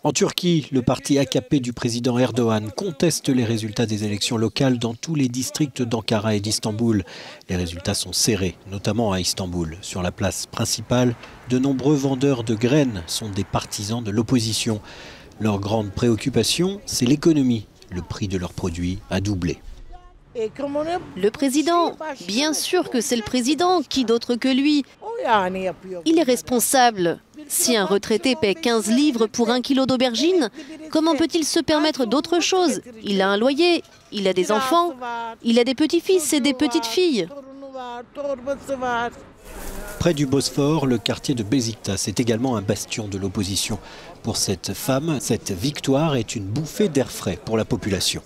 En Turquie, le parti AKP du président Erdogan conteste les résultats des élections locales dans tous les districts d'Ankara et d'Istanbul. Les résultats sont serrés, notamment à Istanbul. Sur la place principale, de nombreux vendeurs de graines sont des partisans de l'opposition. Leur grande préoccupation, c'est l'économie. Le prix de leurs produits a doublé. Le président, bien sûr que c'est le président, qui d'autre que lui? Il est responsable. Si un retraité paie 15 livres pour 1 kilo d'aubergines, comment peut-il se permettre d'autre chose? Il a un loyer, il a des enfants, il a des petits-fils et des petites-filles. Près du Bosphore, le quartier de Beşiktaş est également un bastion de l'opposition. Pour cette femme, cette victoire est une bouffée d'air frais pour la population.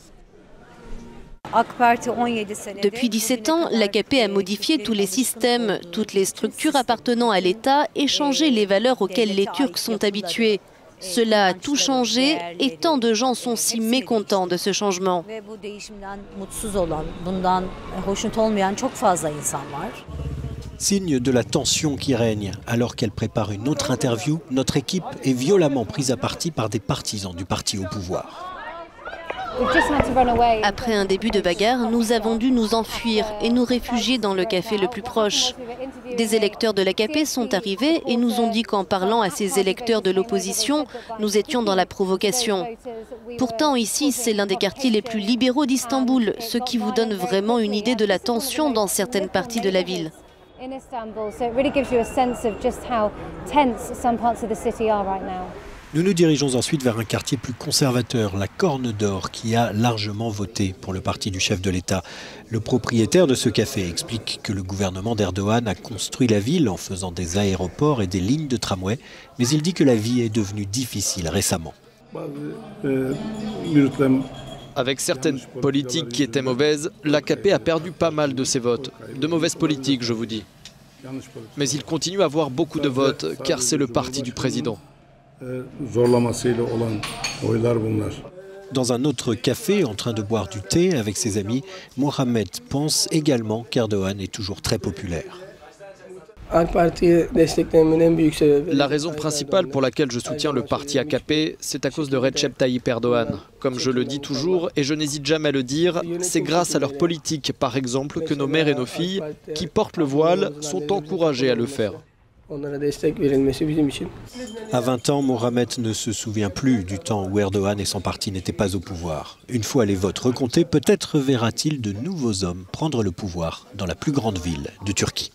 Depuis 17 ans, l'AKP a modifié tous les systèmes, toutes les structures appartenant à l'État et changé les valeurs auxquelles les Turcs sont habitués. Cela a tout changé et tant de gens sont si mécontents de ce changement. Signe de la tension qui règne. Alors qu'elle prépare une autre interview, notre équipe est violemment prise à partie par des partisans du parti au pouvoir. Après un début de bagarre, nous avons dû nous enfuir et nous réfugier dans le café le plus proche. Des électeurs de l'AKP sont arrivés et nous ont dit qu'en parlant à ces électeurs de l'opposition, nous étions dans la provocation. Pourtant, ici, c'est l'un des quartiers les plus libéraux d'Istanbul, ce qui vous donne vraiment une idée de la tension dans certaines parties de la ville. Nous nous dirigeons ensuite vers un quartier plus conservateur, la Corne d'Or, qui a largement voté pour le parti du chef de l'État. Le propriétaire de ce café explique que le gouvernement d'Erdogan a construit la ville en faisant des aéroports et des lignes de tramway, mais il dit que la vie est devenue difficile récemment. Avec certaines politiques qui étaient mauvaises, l'AKP a perdu pas mal de ses votes. De mauvaises politiques, je vous dis. Mais il continue à avoir beaucoup de votes, car c'est le parti du président. Dans un autre café, en train de boire du thé avec ses amis, Mohamed pense également qu'Erdogan est toujours très populaire. La raison principale pour laquelle je soutiens le parti AKP, c'est à cause de Recep Tayyip Erdogan. Comme je le dis toujours, et je n'hésite jamais à le dire, c'est grâce à leur politique, par exemple, que nos mères et nos filles, qui portent le voile, sont encouragées à le faire. À 20 ans, Mohamed ne se souvient plus du temps où Erdogan et son parti n'étaient pas au pouvoir. Une fois les votes recomptés, peut-être verra-t-il de nouveaux hommes prendre le pouvoir dans la plus grande ville de Turquie.